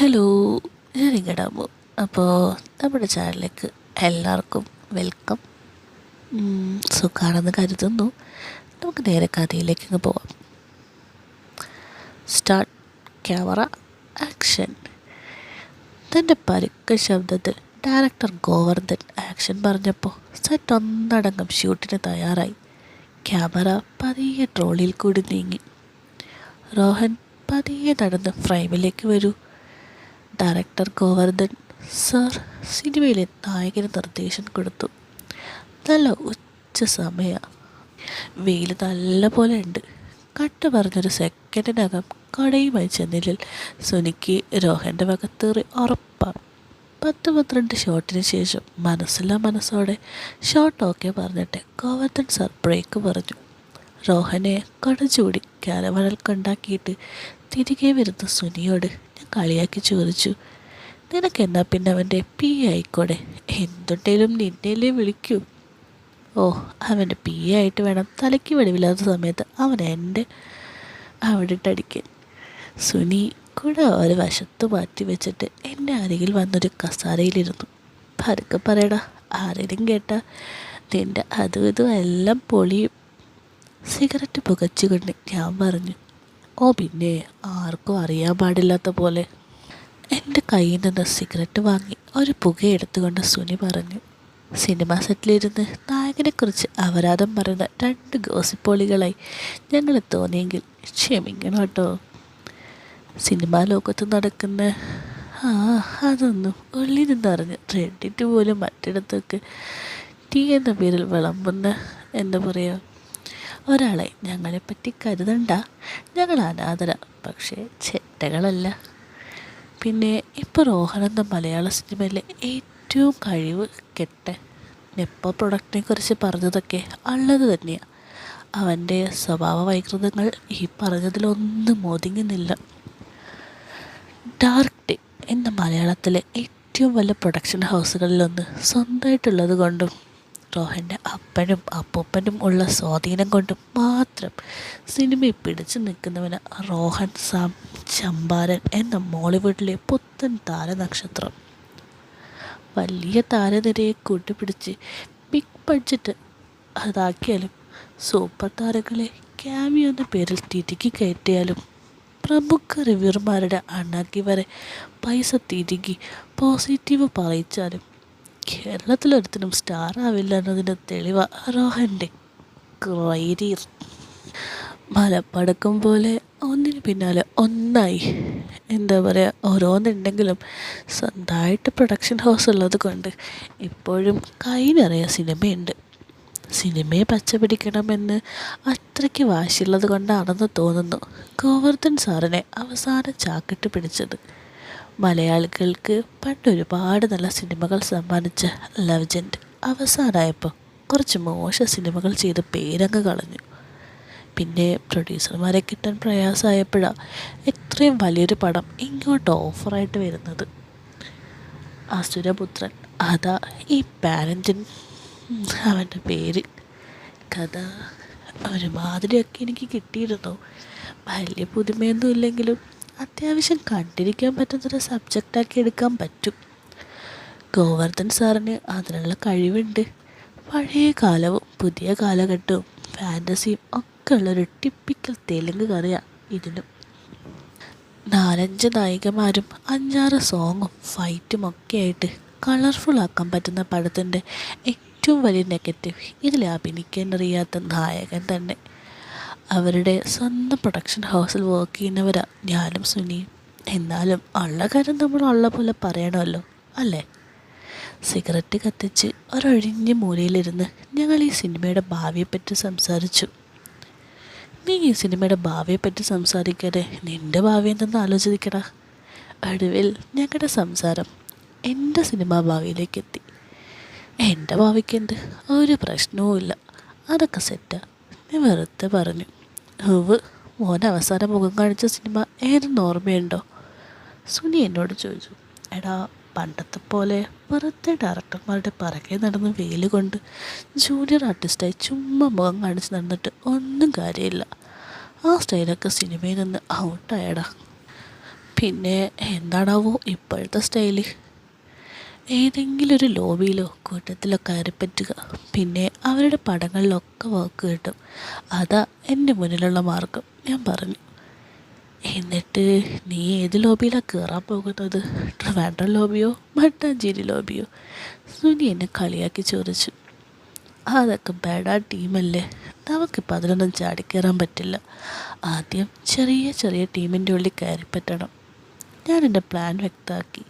Hello, ഞാൻ ഇങ്ങടാമോ. അപ്പോൾ നമ്മുടെ ചാനലിലേക്ക് എല്ലാവർക്കും വെൽക്കം. സുഖമാണെന്ന് കരുതുന്നു. നമുക്ക് നേരെ കഥയിലേക്ക് അങ്ങ് പോവാം. Start, camera, action. തൻ്റെ പരുക്കൻ ശബ്ദത്തിൽ ഡയറക്ടർ ഗോവർദ്ധൻ ആക്ഷൻ പറഞ്ഞപ്പോൾ സെറ്റ് ഒന്നടങ്കം ഷൂട്ടിന് തയ്യാറായി. ക്യാമറ പതിയെ ട്രോളിയിൽ കൂടി നീങ്ങി. റോഹൻ പതിയെ നടന്ന് ഫ്രെയിമിലേക്ക് വരൂ. ഡയറക്ടർ ഗോവർദ്ധൻ സാർ സിനിമയിലെ നായകന് നിർദ്ദേശം കൊടുത്തു. നല്ല ഉച്ച സമയ, വെയിൽ നല്ല പോലെ ഉണ്ട്. കട്ട് പറഞ്ഞൊരു സെക്കൻഡിനകം കടയുമായി ചെന്നില്ലിൽ സുനിക്ക് രോഹൻ്റെ വകത്തേറി ഉറപ്പാണ്. 10-12 ഷോട്ടിന് ശേഷം മനസ്സില്ലാ മനസ്സോടെ ഷോട്ട് ഓക്കെ പറഞ്ഞിട്ട് ഗോവർദ്ധൻ സാർ ബ്രേക്ക് പറഞ്ഞു. റോഹനെ കടചൂടി കാരവനൽ കൊണ്ടാക്കിയിട്ട് തിരികെ വരുന്ന സുനിയോട് ഞാൻ കളിയാക്കി ചോദിച്ചു, നിനക്കെന്നാ പിന്നെ അവൻ്റെ പി ആയിക്കോടെ, എന്തുണ്ടേലും നിന്നേലേ വിളിക്കൂ. ഓ, അവൻ്റെ പി ആയിട്ട് വേണം തലയ്ക്ക് വെളിവില്ലാത്ത സമയത്ത് അവൻ എൻ്റെ അവിടെ ഇട്ടടിക്കാൻ. സുനി കൂടെ ഒരു വശത്ത് മാറ്റി വെച്ചിട്ട് എൻ്റെ അരികിൽ വന്നൊരു കസാരയിലിരുന്നു. പതുക്കെ പറയടാ, ആരെങ്കിലും കേട്ടാ നിൻ്റെ അതും ഇതും എല്ലാം പൊളിയും. സിഗരറ്റ് പുകച്ചുകൊണ്ട് ഞാൻ പറഞ്ഞു, ഓ പിന്നെ ആർക്കും അറിയാൻ പാടില്ലാത്ത പോലെ. എൻ്റെ കയ്യിൽ നിന്ന് സിഗരറ്റ് വാങ്ങി ഒരു പുകയെടുത്തുകൊണ്ട് സുനി പറഞ്ഞു, സിനിമ സെറ്റിലിരുന്ന് നായകനെക്കുറിച്ച് അപരാധം പറയുന്ന 2 ഗോസിപ്പോളികളായി ഞങ്ങൾ തോന്നിയെങ്കിൽ ക്ഷമിക്കണം കേട്ടോ. സിനിമാ ലോകത്ത് നടക്കുന്ന അതൊന്നും ഉള്ളിൽ നിന്നറിഞ്ഞ് റെഡിറ്റ് പോലും മറ്റിടത്തൊക്കെ ടീ എന്ന പേരിൽ വിളമ്പുന്ന എന്താ പറയുക ഒരാളെ ഞങ്ങളെപ്പറ്റി കരുതണ്ട. ഞങ്ങൾ അനാഥര, പക്ഷേ ചെറ്റകളല്ല. പിന്നെ ഇപ്പോൾ റോഹൻ എന്ന മലയാള സിനിമയിലെ ഏറ്റവും കഴിവ് കെട്ട നെപ്പോ പ്രൊഡക്റ്റിനെ കുറിച്ച് പറഞ്ഞതൊക്കെ ഉള്ളത് തന്നെയാണ്. അവൻ്റെ സ്വഭാവ വൈകൃതങ്ങൾ ഈ പറഞ്ഞതിലൊന്നും ഒതുങ്ങുന്നില്ല. ഡാർക്ക് എന്ന മലയാളത്തിലെ ഏറ്റവും വലിയ പ്രൊഡക്ഷൻ ഹൗസുകളിലൊന്ന് സ്വന്തമായിട്ടുള്ളത് കൊണ്ടും റോഹൻ്റെ അപ്പനും അപ്പൂപ്പനും ഉള്ള സ്വാധീനം കൊണ്ടും മാത്രം സിനിമയിൽ പിടിച്ചു നിൽക്കുന്നവന് റോഹൻ സാം ചമ്പാരൻ എന്ന മോളിവുഡിലെ പുത്തൻ താരനക്ഷത്രം. വലിയ താരനിരയെ കൂട്ടിപ്പിടിച്ച് ബിഗ് ബഡ്ജറ്റ് അതാക്കിയാലും സൂപ്പർ താരങ്ങളെ ക്യാമിയോ എന്ന പേരിൽ തിരികെ കയറ്റിയാലും പ്രമുഖ റിവ്യൂർമാരുടെ അണ്ണാക്കി വരെ പൈസ തിരികെ പോസിറ്റീവ് പറയിച്ചാലും കേരളത്തിലൊരുത്തിനും സ്റ്റാർ ആവില്ല എന്നതിന് തെളിവ റോഹൻ്റെ കരിയർ. മലപ്പടക്കം പോലെ ഒന്നിന് പിന്നാലെ ഒന്നായി എന്താ പറയുക ഓരോന്നുണ്ടെങ്കിലും സ്വന്തമായിട്ട് പ്രൊഡക്ഷൻ ഹൗസ് ഉള്ളത് കൊണ്ട് ഇപ്പോഴും കൈ നിറയെ സിനിമയുണ്ട്. സിനിമയെ പച്ചപിടിക്കണമെന്ന് അത്രയ്ക്ക് വാശിയുള്ളത് കൊണ്ടാണെന്ന് തോന്നുന്നു ഗോവർദ്ധൻ സാറിനെ അവസാനം ചാക്കിട്ട് പിടിച്ചത്. മലയാളികൾക്ക് പണ്ടൊരുപാട് നല്ല സിനിമകൾ സമ്മാനിച്ച ലെജൻഡ് അവസാനമായപ്പോൾ കുറച്ച് മോശ സിനിമകൾ ചെയ്ത് പേരങ്ങ് കളഞ്ഞു. പിന്നെ പ്രൊഡ്യൂസർമാരെ കിട്ടാൻ പ്രയാസമായപ്പോഴാണ് ഇത്രയും വലിയൊരു പടം ഇങ്ങോട്ട് ഓഫറായിട്ട് വരുന്നത്. അസുരപുത്രൻ, അതാ ഈ പാരൻറ്റിൻ അവൻ്റെ പേര്. കഥ ഒരുമാതിരിയൊക്കെ എനിക്ക് കിട്ടിയിരുന്നു. വലിയ പുതുമയൊന്നും ഇല്ലെങ്കിലും അത്യാവശ്യം കണ്ടിരിക്കാൻ പറ്റുന്നൊരു സബ്ജക്റ്റാക്കി എടുക്കാൻ പറ്റും. ഗോവർദ്ധൻ സാറിന് അതിനുള്ള കഴിവുണ്ട്. പഴയ കാലവും പുതിയ കാലഘട്ടവും ഫാൻറ്റസിയും ഒക്കെ ഉള്ളൊരു ടിപ്പിക്കൽ തെലുങ്ക് കഥയാണ് ഇതിനും. 4-5 നായികമാരും 5-6 സോങ്ങും ഫൈറ്റും ഒക്കെ ആയിട്ട് കളർഫുൾ ആക്കാൻ പറ്റുന്ന പടത്തിൻ്റെ ഏറ്റവും വലിയ നെഗറ്റീവ് ഇതിൽ അഭിനയിക്കാൻ അറിയാത്ത നായകൻ തന്നെ. അവരുടെ സ്വന്തം പ്രൊഡക്ഷൻ ഹൗസിൽ വർക്ക് ചെയ്യുന്നവരാ ഞാനും സുനിയും. എന്നാലും ഉള്ള കാര്യം നമ്മൾ ഉള്ള പോലെ പറയണമല്ലോ അല്ലേ. സിഗരറ്റ് കത്തിച്ച് ഒരൊഴിഞ്ഞ മൂലയിലിരുന്ന് ഞങ്ങൾ ഈ സിനിമയുടെ ഭാവിയെപ്പറ്റി സംസാരിച്ചു. നീ ഈ സിനിമയുടെ ഭാവിയെപ്പറ്റി സംസാരിക്കാതെ നിൻ്റെ ഭാവി എന്തെന്ന് ആലോചിക്കടാ. ഒടുവിൽ ഞങ്ങളുടെ സംസാരം എൻ്റെ സിനിമാ ഭാവിയിലേക്ക് എത്തി. എൻ്റെ ഭാവിക്ക് എന്ത് ഒരു പ്രശ്നവുമില്ല, അതൊക്കെ സെറ്റാ, ഞാൻ വെറുതെ പറഞ്ഞു. മോൻ അവസാനം മുഖം കാണിച്ച സിനിമ ഏതെന്ന് ഓർമ്മയുണ്ടോ? സുനി എന്നോട് ചോദിച്ചു. എടാ, പണ്ടത്തെ പോലെ വെറുതെ ഡയറക്ടർമാരുടെ പിറകെ നടന്ന് വെയിൽ കൊണ്ട് ജൂനിയർ ആർട്ടിസ്റ്റായി ചുമ്മാ മുഖം കാണിച്ച് നടന്നിട്ട് ഒന്നും കാര്യമില്ല. ആ സ്റ്റൈലൊക്കെ സിനിമയിൽ നിന്ന് ഔട്ടായടാ. പിന്നെ എന്താണാവോ ഇപ്പോഴത്തെ സ്റ്റൈല്. ഏതെങ്കിലും ഒരു ലോബിയിലോ കൂട്ടത്തിലോ കയറിപ്പറ്റുക, പിന്നെ അവരുടെ പടങ്ങളിലൊക്കെ വർക്ക് കിട്ടും. അതാ എൻ്റെ മുന്നിലുള്ള മാർഗം, ഞാൻ പറഞ്ഞു. എന്നിട്ട് നീ ഏത് ലോബിയിലാണ് കയറാൻ പോകുന്നത്? ട്രിവാൻഡ്രം ലോബിയോ മട്ടാഞ്ചേരി ലോബിയോ? സുനി എന്നെ കളിയാക്കി ചോദിച്ചു. അതൊക്കെ ബേഡാ ടീമല്ലേ, നമുക്കിപ്പോൾ അതിലൊന്നും ചാടിക്കയറാൻ പറ്റില്ല. ആദ്യം ചെറിയ ചെറിയ ടീമിൻ്റെ ഉള്ളിൽ കയറിപ്പറ്റണം. ഞാൻ എൻ്റെ പ്ലാൻ വ്യക്തമാക്കി.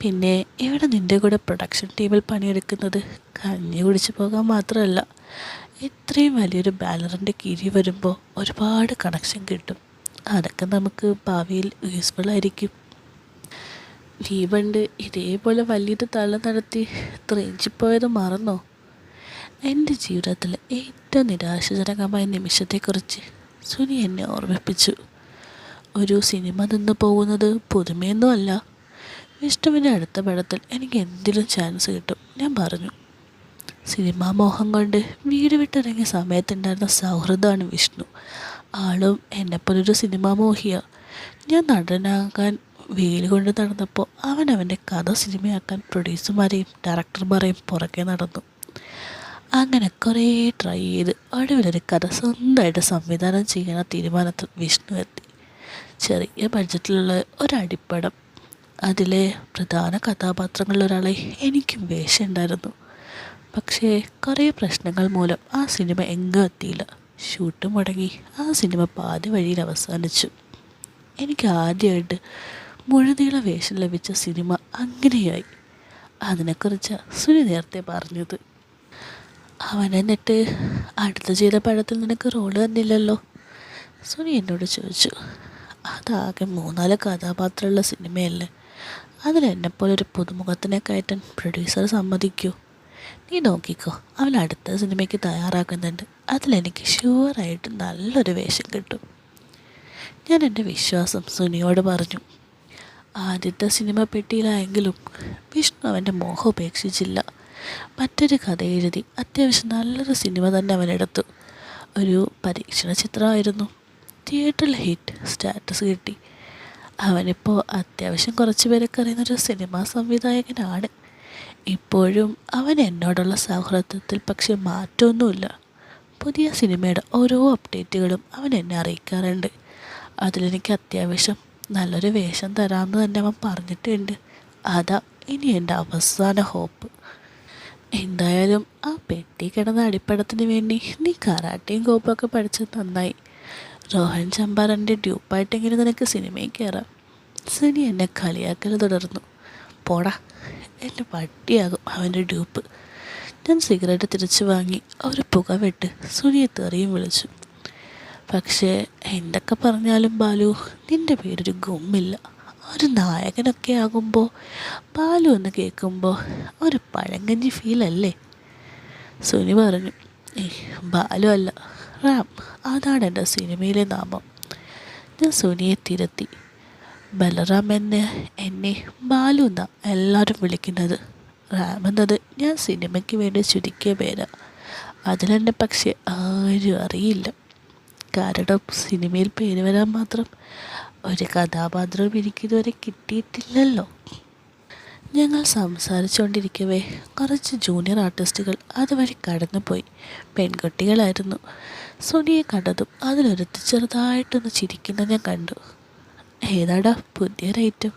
പിന്നെ ഇവിടെ നിൻ്റെ കൂടെ പ്രൊഡക്ഷൻ ടീമിൽ പണിയെടുക്കുന്നത് കഞ്ഞി കുടിച്ച് പോകാൻ മാത്രമല്ല, ഇത്രയും വലിയൊരു ബാനറിൻ്റെ കീഴിൽ വരുമ്പോൾ ഒരുപാട് കണക്ഷൻ കിട്ടും. അതൊക്കെ നമുക്ക് ഭാവിയിൽ യൂസ്ഫുള്ളായിരിക്കും. നീ പണ്ട് ഇതേപോലെ വലിയൊരു തല നടത്തി ത്രയിച്ചിപ്പോയത് മറന്നോ? എൻ്റെ ജീവിതത്തിലെ ഏറ്റവും നിരാശാജനകമായ നിമിഷത്തെക്കുറിച്ച് സുനി എന്നെ ഓർമ്മിപ്പിച്ചു. ഒരു സിനിമ നിന്ന് പോകുന്നത് പുതുമയൊന്നുമല്ല. വിഷ്ണുവിൻ്റെ അടുത്ത പടത്തിൽ എനിക്ക് എന്തിലും ചാൻസ് കിട്ടും, ഞാൻ പറഞ്ഞു. സിനിമാ മോഹം കൊണ്ട് വീട് വിട്ടിറങ്ങിയ സമയത്തുണ്ടായിരുന്ന സൗഹൃദമാണ് വിഷ്ണു. ആളും എന്നെപ്പോലൊരു സിനിമാ മോഹിയാണ്. ഞാൻ നടനാകാൻ വെയിൽ കൊണ്ട് നടന്നപ്പോൾ അവൻ്റെ കഥ സിനിമയാക്കാൻ പ്രൊഡ്യൂസർമാരെയും ഡയറക്ടർമാരെയും പുറകെ നടന്നു. അങ്ങനെ കുറേ ട്രൈ ചെയ്ത് ഒടുവിലൊരു കഥ സ്വന്തമായിട്ട് സംവിധാനം ചെയ്യുന്ന തീരുമാനത്തിൽ വിഷ്ണു എത്തി. ചെറിയ ബഡ്ജറ്റിലുള്ള ഒരടിപ്പടം. അതിലെ പ്രധാന കഥാപാത്രങ്ങളിലൊരാളെ എനിക്കും വേഷമുണ്ടായിരുന്നു. പക്ഷേ കുറേ പ്രശ്നങ്ങൾ മൂലം ആ സിനിമ എങ്ങും എത്തിയില്ല. ഷൂട്ട് മുടങ്ങി ആ സിനിമ പാതി വഴിയിൽ അവസാനിച്ചു. എനിക്ക് ആദ്യമായിട്ട് മുഴുനീള വേഷം ലഭിച്ച സിനിമ അങ്ങനെയായി. അതിനെക്കുറിച്ച് സുനി നേരത്തെ പറഞ്ഞത്. എന്നിട്ട് അടുത്ത് ചെയ്ത പടത്തിൽ നിനക്ക് റോള് തന്നില്ലല്ലോ, സുനി എന്നോട് ചോദിച്ചു. അതാകെ 3-4 കഥാപാത്രമുള്ള സിനിമയല്ലേ, അതിലെന്നെപ്പോലൊരു പുതുമുഖത്തിനെ കയറ്റാൻ പ്രൊഡ്യൂസർ സമ്മതിക്കൂ? നീ നോക്കിക്കോ, അവൻ അടുത്ത സിനിമയ്ക്ക് തയ്യാറാക്കുന്നുണ്ട്. അതിലെനിക്ക് ഷുവറായിട്ട് നല്ലൊരു വേഷം കിട്ടും. ഞാൻ എൻ്റെ വിശ്വാസം സുനിയോട് പറഞ്ഞു. ആദ്യത്തെ സിനിമ പെട്ടിയിലായെങ്കിലും വിഷ്ണു അവൻ്റെ മോഹം ഉപേക്ഷിച്ചില്ല. മറ്റൊരു കഥ എഴുതി അത്യാവശ്യം നല്ലൊരു സിനിമ തന്നെ അവനെടുത്തു. ഒരു പരീക്ഷണ ചിത്രമായിരുന്നു. തിയേറ്ററിൽ ഹിറ്റ് സ്റ്റാറ്റസ് കിട്ടി. അവനിപ്പോൾ അത്യാവശ്യം കുറച്ച് പേരൊക്കെ അറിയുന്നൊരു സിനിമാ സംവിധായകനാണ്. ഇപ്പോഴും അവൻ എന്നോടുള്ള സൗഹൃദത്തിൽ പക്ഷെ മാറ്റമൊന്നുമില്ല. പുതിയ സിനിമയുടെ ഓരോ അപ്ഡേറ്റുകളും അവൻ എന്നെ അറിയിക്കാറുണ്ട്. അതിലെനിക്ക് അത്യാവശ്യം നല്ലൊരു വേഷം തരാമെന്ന് തന്നെ അവൻ പറഞ്ഞിട്ടുണ്ട്. അതാ ഇനി എൻ്റെ അവസാന ഹോപ്പ്. എന്തായാലും ആ പെട്ടി കിടന്ന അടിപ്പടത്തിന് വേണ്ടി നീ കരാട്ടയും കോപ്പൊക്കെ പഠിച്ചത് നന്നായി. രോഹൻ ചമ്പാരൻ്റെ ഡ്യൂപ്പായിട്ടെങ്കിലും നിനക്ക് സിനിമയിൽ കയറാം. സുനി എന്നെ കളിയാക്കൽ തുടർന്നു. പോടാ, എൻ്റെ പട്ടിയാകും അവൻ്റെ ഡ്യൂപ്പ്. ഞാൻ സിഗരറ്റ് തിരിച്ചു വാങ്ങി ഒരു പുക വിട്ട് സുനിയെ തെറിയും വിളിച്ചു. പക്ഷേ എന്തൊക്കെ പറഞ്ഞാലും ബാലു, നിൻ്റെ പേരൊരു ഗുമ്മില്ല. ഒരു നായകനൊക്കെ ആകുമ്പോൾ ബാലു എന്ന് കേൾക്കുമ്പോൾ ഒരു പഴങ്കഞ്ഞി ഫീലല്ലേ? സുനി പറഞ്ഞു. ബാലു അല്ല, റാം, അതാണ് എൻ്റെ സിനിമയിലെ നാമം. ഞാൻ സുനിയെ തിരുത്തി. ബലറാം എന്നെ ബാലു എന്നാണ് എല്ലാവരും വിളിക്കുന്നത്. റാം എന്നത് ഞാൻ സിനിമയ്ക്ക് വേണ്ടി ചുരുക്കിയ പേരാ. അതിലെന്നെ പക്ഷെ ആരും അറിയില്ല. കാരണം സിനിമയിൽ പേര് വരാൻ മാത്രം ഒരു കഥാപാത്രവും എനിക്കിതുവരെ കിട്ടിയിട്ടില്ലല്ലോ. ഞങ്ങൾ സംസാരിച്ചുകൊണ്ടിരിക്കവേ കുറച്ച് ജൂനിയർ ആർട്ടിസ്റ്റുകൾ അതുവഴി കടന്നുപോയി. പെൺകുട്ടികളായിരുന്നു. സുനിയെ കണ്ടതും അതിലൊരുത്തി ചെറുതായിട്ടൊന്ന് ചിരിക്കുന്ന ഞാൻ കണ്ടു. ഏതാടാ പുതിയൊരൈറ്റം?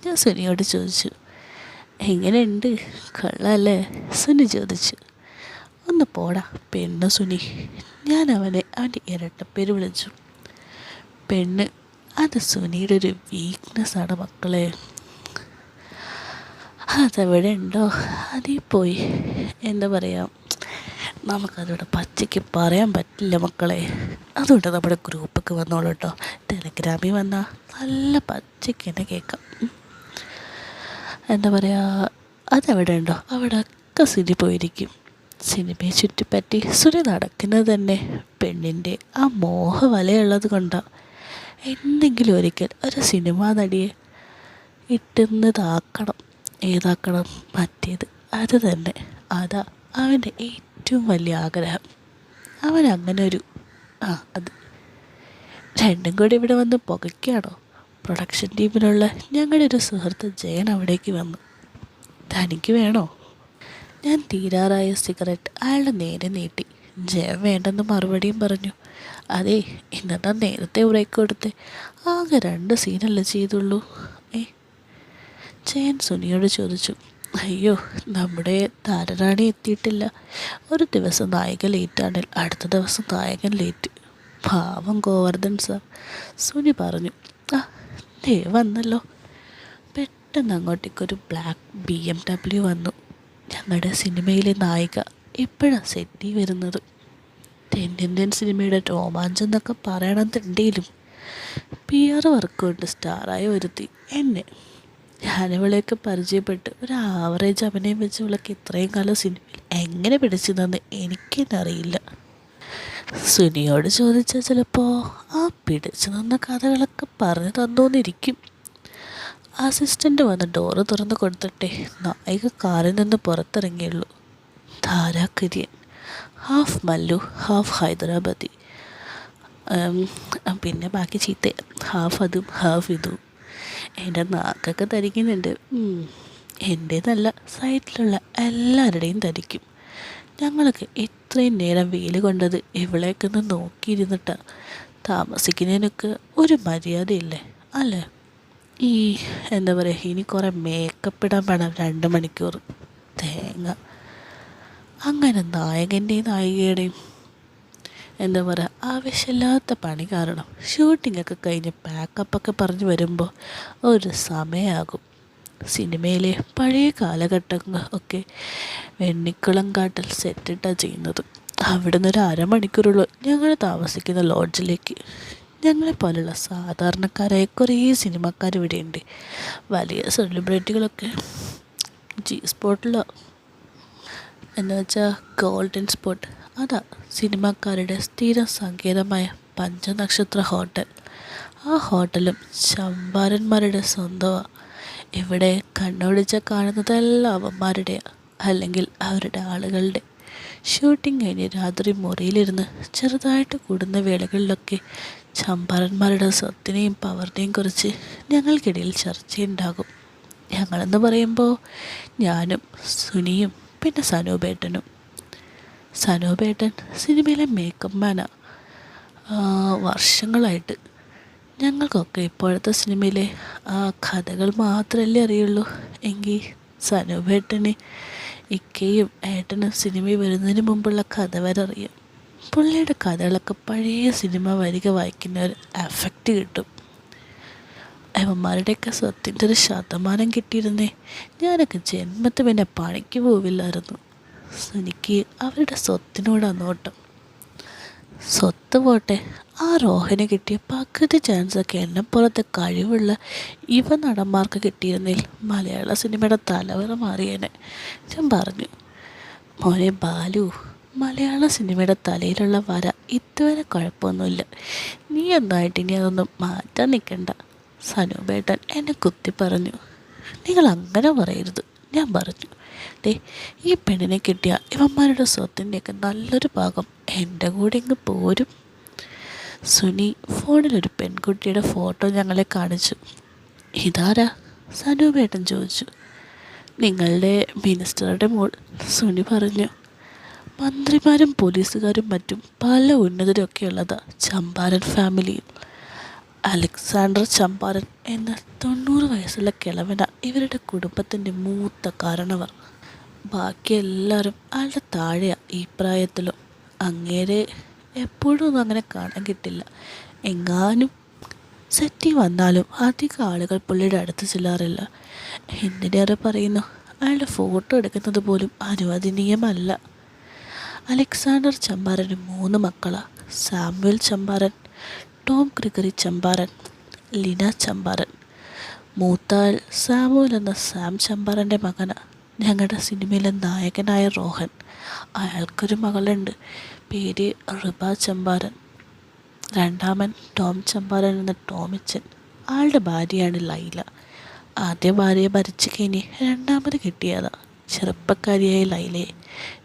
ഞാൻ സുനിയോട് ചോദിച്ചു. എങ്ങനെയുണ്ട്, കൊള്ളാമല്ലേ? സുനി ചോദിച്ചു. ഒന്ന് പോടാ പെണ്ണ് സുനി. ഞാൻ അവൻ്റെ ഇരട്ടപ്പേര് വിളിച്ചു. പെണ്ണ്, അത് സുനിയുടെ ഒരു വീക്ക്നെസ്സാണ് മക്കളെ. അതെവിടെ ഉണ്ടോ അതിൽ പോയി. എന്താ പറയുക, നമുക്കതിവിടെ പച്ചയ്ക്ക് പറയാൻ പറ്റില്ല മക്കളെ. അതുകൊണ്ട് നമ്മുടെ ഗ്രൂപ്പൊക്കെ വന്നോളൂ കേട്ടോ. ടെലഗ്രാമിൽ വന്നാൽ നല്ല പച്ചയ്ക്ക് തന്നെ കേൾക്കാം. എന്താ പറയുക, അതെവിടെ ഉണ്ടോ അവിടെയൊക്കെ സുനി പോയിരിക്കും. സിനിമയെ ചുറ്റിപ്പറ്റി സുനി നടക്കുന്നത് തന്നെ പെണ്ണിൻ്റെ ആ മോഹവലയുള്ളത് കൊണ്ടാണ്. എന്തെങ്കിലും ഒരിക്കൽ ഒരു സിനിമാ നടിയെ ഇട്ടുന്നതാക്കണം. ഏതാക്കണം? മറ്റേത്. അത് തന്നെ. അതാ അവൻ്റെ ഏറ്റവും വലിയ ആഗ്രഹം. അവനങ്ങനെ ഒരു അത് രണ്ടും കൂടി ഇവിടെ വന്ന് പുകയ്ക്കുകയാണോ? പ്രൊഡക്ഷൻ ടീമിലുള്ള ഞങ്ങളുടെ ഒരു സുഹൃത്ത് ജയൻ അവിടേക്ക് വന്നു. തനിക്ക് വേണോ? ഞാൻ തീരാറായ സിഗരറ്റ് അയാളുടെ നേരെ നീട്ടി. ജയൻ വേണ്ടെന്ന് മറുപടിയും പറഞ്ഞു. അതെ, ഇന്നത്തെ നേരത്തെ ബ്രേക്ക് കൊടുത്ത് ആകെ 2 സീനല്ലേ ചെയ്തുള്ളൂ. ഏ ജയൻ സുനിയോട് ചോദിച്ചു. അയ്യോ, നമ്മുടെ താരറാണി എത്തിയിട്ടില്ല. ഒരു ദിവസം നായിക ലേറ്റാണെങ്കിൽ അടുത്ത ദിവസം നായകൻ ലേറ്റ്. പാവം ഗോവർദ്ധൻ സാർ, സുനി പറഞ്ഞു. ആ, ദേ വന്നല്ലോ. പെട്ടെന്ന് അങ്ങോട്ടേക്കൊരു ബ്ലാക്ക് BMW വന്നു. ഞങ്ങളുടെ സിനിമയിലെ നായിക ഇപ്പോഴാണ് സെറ്റിൽ വരുന്നത്. തെന്നിന്ത്യൻ സിനിമയുടെ രോമാഞ്ചം എന്നൊക്കെ പറയണമെന്നുണ്ടെങ്കിലും PR വർക്ക് കൊണ്ട് സ്റ്റാറായി ഒരുത്തി എന്നെ. ഞാനിവളെയൊക്കെ പരിചയപ്പെട്ട് ഒരു ആവറേജ് അഭിനയം വെച്ച് ഇവളൊക്കെ ഇത്രയും കാലം സിനിമയിൽ എങ്ങനെ പിടിച്ചു തന്ന് എനിക്കെന്നെ അറിയില്ല. സുനിയോട് ചോദിച്ചാൽ ചിലപ്പോൾ ആ പിടിച്ചു നിന്ന കഥകളൊക്കെ പറഞ്ഞു തന്നോന്നിരിക്കും. അസിസ്റ്റൻ്റ് വന്ന് ഡോറ് തുറന്ന് കൊടുത്തിട്ടേ നായിക കാറിൽ നിന്ന് പുറത്തിറങ്ങിയുള്ളൂ. ധാരാകരിയൻ, ഹാഫ് മല്ലു ഹാഫ് ഹൈദരാബാദി, പിന്നെ ബാക്കി ചീത്ത, ഹാഫ് അതും ഹാഫ് ഇതും. എൻ്റെ നാക്കൊക്കെ ധരിക്കുന്നുണ്ട്. എൻ്റേതല്ല, സൈറ്റിലുള്ള എല്ലാവരുടെയും ധരിക്കും. ഞങ്ങളൊക്കെ ഇത്രയും നേരം വെയിൽ കൊണ്ടത് ഇവളേക്കൊന്ന് നോക്കിയിരുന്നിട്ടാണ്. താമസിക്കുന്നതിനൊക്കെ ഒരു മര്യാദയില്ലേ അല്ലേ? ഈ എന്താ പറയുക, ഇനി കുറേ മേക്കപ്പ് ഇടാൻ വേണം 2 മണിക്കൂർ. തേങ്ങ. അങ്ങനെ നായകൻ്റെയും നായികയുടെയും എന്താ പറയുക ആവശ്യമില്ലാത്ത പണി കാരണം ഷൂട്ടിങ്ങൊക്കെ കഴിഞ്ഞ് പാക്കപ്പൊക്കെ പറഞ്ഞ് വരുമ്പോൾ ഒരു സമയമാകും. സിനിമയിലെ പഴയ കാലഘട്ടങ്ങൾ ഒക്കെ വെണ്ണിക്കുളം കാട്ടിൽ സെറ്റിട്ടാണ് ചെയ്യുന്നത്. അവിടെ നിന്ന് ഒരു അരമണിക്കൂറുള്ള ഞങ്ങൾ താമസിക്കുന്ന ലോഡ്ജിലേക്ക്. ഞങ്ങളെപ്പോലുള്ള സാധാരണക്കാരായ കുറേ സിനിമക്കാർ ഇവിടെയുണ്ട്. വലിയ സെലിബ്രിറ്റികളൊക്കെ സ്പോട്ടിലോ എന്ന് വെച്ചാൽ ഗോൾഡൻ സ്പോട്ട്, അതാ സിനിമക്കാരുടെ സ്ഥിരം സങ്കേതമായ പഞ്ചനക്ഷത്ര ഹോട്ടൽ. ആ ഹോട്ടലും ചമ്പാരന്മാരുടെ സ്വന്തമാണ്. ഇവിടെ കണ്ണോടിച്ച കാണുന്നതെല്ലാം അവന്മാരുടെയാണ്, അല്ലെങ്കിൽ അവരുടെ ആളുകളുടെ. ഷൂട്ടിംഗ് കഴിഞ്ഞ് രാത്രി മുറിയിലിരുന്ന് ചെറുതായിട്ട് കൂടുന്ന വേളകളിലൊക്കെ ചമ്പാരന്മാരുടെ സ്വത്തിനെയും പവറിനെയും കുറിച്ച് ഞങ്ങൾക്കിടയിൽ ചർച്ചയുണ്ടാകും. ഞങ്ങളെന്ന് പറയുമ്പോൾ ഞാനും സുനിയും പിന്നെ സനൂപേട്ടനും. സനൂപേട്ടൻ സിനിമയിലെ മേക്കപ്പ് മാനാണ് വർഷങ്ങളായിട്ട്. ഞങ്ങൾക്കൊക്കെ ഇപ്പോഴത്തെ സിനിമയിലെ കഥകൾ മാത്രമല്ലേ അറിയുള്ളൂ. എങ്കിൽ സനൂപേട്ടന് ഇക്കയും ഏട്ടനും സിനിമയിൽ വരുന്നതിന് മുമ്പുള്ള കഥ വരെ അറിയാം. പുള്ളിയുടെ കഥകളൊക്കെ പഴയ സിനിമ വരിക വായിക്കുന്ന ഒരു എഫക്റ്റ് കിട്ടും. അവന്മാരുടെയൊക്കെ സ്വത്തിൻ്റെ ഒരു ശതമാനം കിട്ടിയിരുന്നേ ഞാനൊക്കെ ജന്മത്ത് പിന്നെ പണിക്ക് പോവില്ലായിരുന്നു. എനിക്ക് അവരുടെ സ്വത്തിനോടാണ് നോട്ടം. സ്വത്ത് പോട്ടെ, ആ റോഹന് കിട്ടിയ പകുതി ചാൻസൊക്കെ എന്നെപ്പോലത്തെ കഴിവുള്ള നടന്മാർക്ക് കിട്ടിയിരുന്നേൽ മലയാള സിനിമയുടെ തലവറ മാറിയേനെ. ഞാൻ പറഞ്ഞു, മോനെ ബാലു, മലയാള സിനിമയുടെ തലയിലുള്ള വര ഇതുവരെ കുഴപ്പമൊന്നുമില്ല. നീ എന്നായിട്ട് ഇനി അതൊന്നും മാറ്റാൻ നിൽക്കണ്ട. സനൂപേട്ടൻ എന്നെ കുത്തി പറഞ്ഞു. നിങ്ങൾ അങ്ങനെ പറയരുത്. ഞാൻ പറഞ്ഞു, ദേ ഈ പെണ്ണിനെ കിട്ടിയ ഇവന്മാരുടെ സ്വത്തിൻ്റെയൊക്കെ നല്ലൊരു ഭാഗം എൻ്റെ കൂടെ ഇങ്ങ് പോരും. സുനി ഫോണിലൊരു പെൺകുട്ടിയുടെ ഫോട്ടോ ഞങ്ങളെ കാണിച്ചു. ഇതാരാ? സനൂപേട്ടൻ ചോദിച്ചു. നിങ്ങളുടെ മിനിസ്റ്ററുടെ മോൾ, സുനി പറഞ്ഞു. മന്ത്രിമാരും പോലീസുകാരും മറ്റും പല ഉന്നതരൊക്കെ ഉള്ളതാ ചമ്പാരൻ ഫാമിലിയിൽ. അലക്സാണ്ടർ ചമ്പാരൻ എന്ന 90 വയസ്സുള്ള കിളവന ഇവരുടെ കുടുംബത്തിൻ്റെ മൂത്ത കാരണവർ. ബാക്കി എല്ലാവരും ആളുടെ താഴെയാണ് ഈ പ്രായത്തിലും. അങ്ങേരെ എപ്പോഴും ഒന്നും അങ്ങനെ കാണാൻ കിട്ടില്ല. എങ്ങാനും സെറ്റി വന്നാലും അധികം ആളുകൾ പുള്ളിയുടെ അടുത്ത് ചെല്ലാറില്ല. എന്തിനേറെ പറയുന്നു, അയാളുടെ ഫോട്ടോ എടുക്കുന്നത് പോലും അനുവദനീയമല്ല. അലക്സാണ്ടർ ചമ്പാരന് 3 മക്കളാണ്. Samuel Champaran, Tom Gregory Champaran, Lina Champaran. മൂത്താൾ സാമുവൽ എന്ന സാം ചമ്പാരൻ്റെ മകനാണ് ഞങ്ങളുടെ സിനിമയിലെ നായകനായ റോഹൻ. അയാൾക്കൊരു മകളുണ്ട്, പേര് റിബ ചമ്പാരൻ. രണ്ടാമൻ ടോം ചമ്പാരൻ എന്ന ടോമിച്ചൻ. ആളുടെ ഭാര്യയാണ് ലൈല. ആദ്യ ഭാര്യയെ ഭരിച്ചു കഴിഞ്ഞ് 2ാമത് കിട്ടിയതാണ് ചെറുപ്പക്കാരിയായ ലൈലയെ.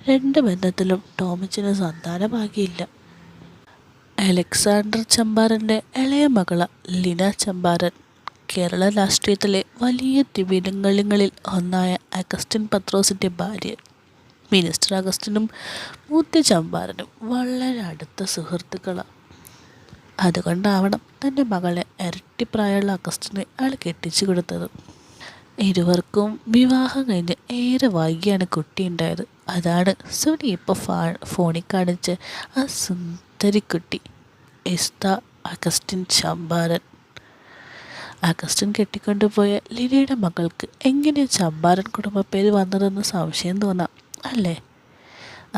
2 ബന്ധത്തിലും ടോമിച്ചന് സന്താന ഭാഗ്യമില്ല. അലക്സാണ്ടർ ചമ്പാരൻ്റെ ഇളയ മകള ലിന ചമ്പാരൻ കേരള രാഷ്ട്രീയത്തിലെ വലിയ തിമിരങ്ങളിൽ ഒന്നായ അഗസ്റ്റിൻ പത്രോസിൻ്റെ ഭാര്യ മിനിസ്റ്റർ അഗസ്റ്റിനും മൂത്ത ചമ്പാരനും വളരെ അടുത്ത സുഹൃത്തുക്കളാണ്. അതുകൊണ്ടാവണം തൻ്റെ മകളെ ഇരട്ടി പ്രായമുള്ള അഗസ്റ്റിന് അയാൾ കെട്ടിച്ചു കൊടുത്തത്. ഇരുവർക്കും വിവാഹം കഴിഞ്ഞ് ഏറെ വൈകിയാണ് കുട്ടിയുണ്ടായത്. അതാണ് സുനി ഇപ്പോൾ ഫോണിൽ കാണിച്ച ആ സുന്ദരിക്കുട്ടി എസ്ത അഗസ്റ്റിൻ ചമ്പാരൻ. അഗസ്റ്റിൻ കെട്ടിക്കൊണ്ടുപോയ ലിനിയുടെ മകൾക്ക് എങ്ങനെയാണ് ചമ്പാരൻ കുടുംബ പേര് വന്നതെന്ന് സംശയം തോന്നാം അല്ലേ?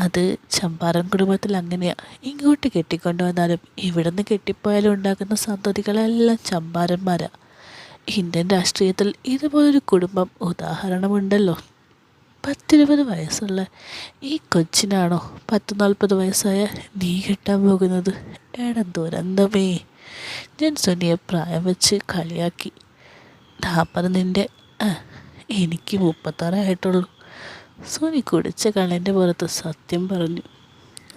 അത് ചമ്പാരൻ കുടുംബത്തിൽ അങ്ങനെയാണ്. ഇങ്ങോട്ട് കെട്ടിക്കൊണ്ടുവന്നാലും ഇവിടെ നിന്ന് കെട്ടിപ്പോയാലും ഉണ്ടാകുന്ന സന്തതികളെല്ലാം ചമ്പാരന്മാരാണ്. ഇന്ത്യൻ രാഷ്ട്രീയത്തിൽ ഇതുപോലൊരു കുടുംബം ഉദാഹരണമുണ്ടല്ലോ. 10-20 വയസ്സുള്ള ഈ കൊച്ചിനാണോ 40-40 വയസ്സായ നീ കെട്ടാൻ പോകുന്നത്? എടാ ദുരന്തമേ! ഞാൻ സുനിയെ പ്രായം വെച്ച് കളിയാക്കി. 40 നിൻ്റെ, എനിക്ക് 36 ആയിട്ടുള്ളൂ. സുനി കുടിച്ച കള്ളൻ്റെ പുറത്ത് സത്യം പറഞ്ഞു.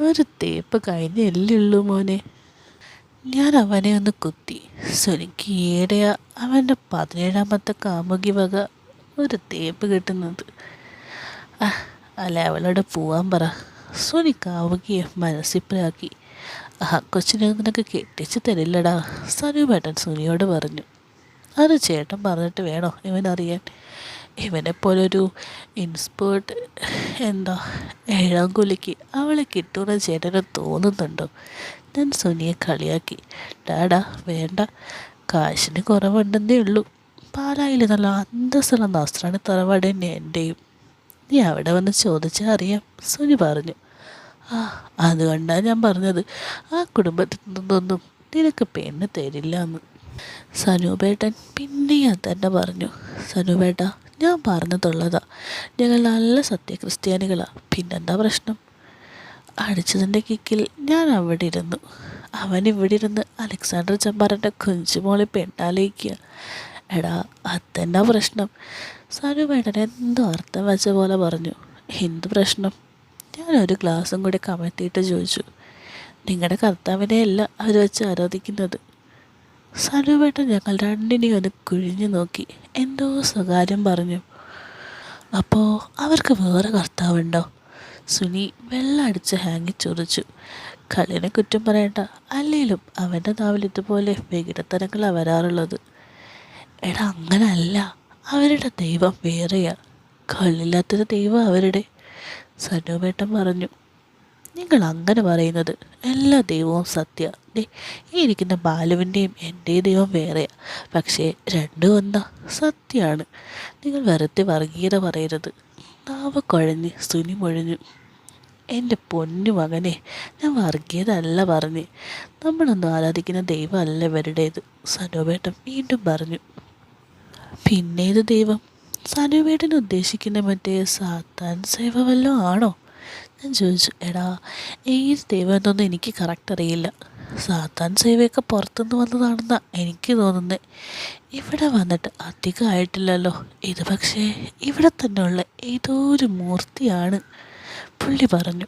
ഒരു തേപ്പ് കഴിഞ്ഞല്ലേ മോനെ. ഞാൻ അവനെ ഒന്ന് കുത്തി. സുനിക്ക് ഈയിടെയാ അവൻ്റെ 17ാമത്തെ കാമുകി വക ഒരു തേപ്പ് കിട്ടുന്നത്. അല്ല, അവളോട് പോവാൻ പറ. സുനി കാമുകിയെ മനസ്സിലാക്കി. കൊച്ചിനെ നിനക്ക് കെട്ടിച്ച് തരില്ലടാ, സനുവേട്ടൻ സുനിയോട് പറഞ്ഞു. അത് ചേട്ടൻ പറഞ്ഞിട്ട് വേണോ ഇവനറിയാൻ? ഇവനെപ്പോലൊരു ഇൻസ്പേർട്ട് ഏഴാങ്കുലിക്ക് അവളെ കിട്ടുമെന്ന് ചേട്ടന് തോന്നുന്നുണ്ടോ? ഞാൻ സുനിയെ കളിയാക്കി. ഡാടാ വേണ്ട, കാശിന് കുറവുണ്ടെന്നേ ഉള്ളൂ. പാലായിൽ നല്ല അന്തസ്സുള്ള നസ്രാണി തറവാട് തന്നെ എൻ്റെയും. നീ അവിടെ വന്ന് ചോദിച്ചാൽ അറിയാം, സുനി പറഞ്ഞു. അതുകൊണ്ടാണ് ഞാൻ പറഞ്ഞത്, ആ കുടുംബത്തിൽ നിന്നൊന്നും നിനക്ക് പെണ്ണ് തരില്ല എന്ന്. സനുപേട്ടൻ പിന്നെയും അത് തന്നെ പറഞ്ഞു. സനുപേട്ട, ഞാൻ പറഞ്ഞതുള്ളതാ. ഞങ്ങൾ നല്ല സത്യക്രിസ്ത്യാനികളാണ്. പിന്നെന്താ പ്രശ്നം? അടിച്ചതിൻ്റെ കിക്കിൽ ഞാൻ അവിടെ ഇരുന്നു. അവൻ ഇവിടെ ഇരുന്ന് അലക്സാണ്ടർ ചമ്പാരൻ്റെ കുഞ്ചുമോളെ പെണ്ണാലേക്കുക. എടാ, അതെന്നാ പ്രശ്നം? സനുപേട്ടൻ എന്തോ അർത്ഥം വെച്ച പോലെ പറഞ്ഞു. എന്ത് പ്രശ്നം? ഞാനൊരു ഗ്ലാസും കൂടി കമഴ്ത്തിയിട്ട് ചോദിച്ചു. നിങ്ങളുടെ കർത്താവിനെയല്ല അവർ വെച്ച് ആരാധിക്കുന്നത്. സനുപേട്ടൻ ഞങ്ങൾ രണ്ടിനെയും ഒന്ന് കുഴിഞ്ഞു നോക്കി. എന്തോ സ്വകാര്യം പറഞ്ഞു. അപ്പോൾ അവർക്ക് വേറെ കർത്താവുണ്ടോ? സുനി വെള്ളം അടിച്ച് ഹാങ്ങി ചൊറിച്ചു. കളിനെ കുറ്റം പറയണ്ട, അല്ലേലും അവൻ്റെ നാവിൽ ഇതുപോലെ വികടത്തരങ്ങളാണ് വരാറുള്ളത്. എടാ, അങ്ങനല്ല, അവരുടെ ദൈവം വേറെയാ. കള്ളില്ലാത്തൊരു ദൈവം അവരുടെ. സനുപേട്ടൻ പറഞ്ഞു. നിങ്ങൾ അങ്ങനെ പറയുന്നത്? എല്ലാ ദൈവവും സത്യ. ഈ ഇരിക്കുന്ന ബാലുവിൻ്റെയും എൻ്റെയും ദൈവം വേറെയാണ്. പക്ഷേ രണ്ടും ഒന്നാ, സത്യമാണ്. നിങ്ങൾ വെറുതെ വർഗീയത പറയരുത്. നാവ് കുഴഞ്ഞ് സുനി മൊഴിഞ്ഞു. എൻ്റെ പൊന്നു മകനെ, ഞാൻ വർഗീയത അല്ല പറഞ്ഞ്. നമ്മളൊന്നും ആരാധിക്കുന്ന ദൈവമല്ല ഇവരുടേത്. സനുപേട്ടൻ വീണ്ടും പറഞ്ഞു. പിന്നേത് ദൈവം? സനുപേട്ടൻ ഉദ്ദേശിക്കുന്ന മറ്റേ സാത്താൻ സേവ വല്ലതും ആണോ? ഞാൻ ചോദിച്ചു. എടാ, ഏത് ദൈവം എന്നൊന്നും എനിക്ക് കറക്റ്റ് അറിയില്ല. സാത്താൻ സേവയൊക്കെ പുറത്തുനിന്ന് വന്നതാണെന്നാണ് എനിക്ക് തോന്നുന്നത്. ഇവിടെ വന്നിട്ട് അധികമായിട്ടില്ലല്ലോ. ഇത് പക്ഷേ ഇവിടെ തന്നെയുള്ള ഏതോ ഒരു മൂർത്തിയാണ്, പുള്ളി പറഞ്ഞു.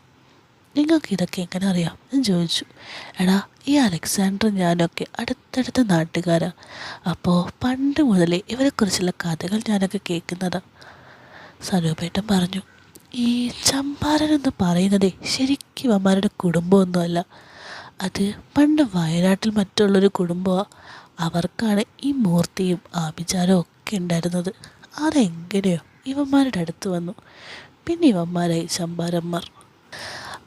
നിങ്ങൾക്ക് ഇതൊക്കെ എങ്ങനെ അറിയാം? ഞാൻ ചോദിച്ചു. എടാ, ഈ അലക്സാണ്ടർ ഞാനൊക്കെ അടുത്തടുത്ത നാട്ടുകാരാ. അപ്പോൾ പണ്ട് മുതലേ ഇവരെക്കുറിച്ചുള്ള കഥകൾ ഞാനൊക്കെ കേൾക്കുന്നതാണ്. സനുപേട്ടൻ പറഞ്ഞു. ഈ ചമ്പാരൻ എന്ന് പറയുന്നതേ ശരിക്കും അവന്മാരുടെ കുടുംബമൊന്നുമല്ല. അത് പണ്ട് വയനാട്ടിൽ മറ്റുള്ളൊരു കുടുംബമാണ്. അവർക്കാണ് ഈ മൂർത്തിയും ആഭിചാരവും ഒക്കെ ഉണ്ടായിരുന്നത്. അതെങ്ങനെയോ ഇവന്മാരുടെ അടുത്ത് വന്നു. പിന്നെ ഇവന്മാരായി ചമ്പാരന്മാർ.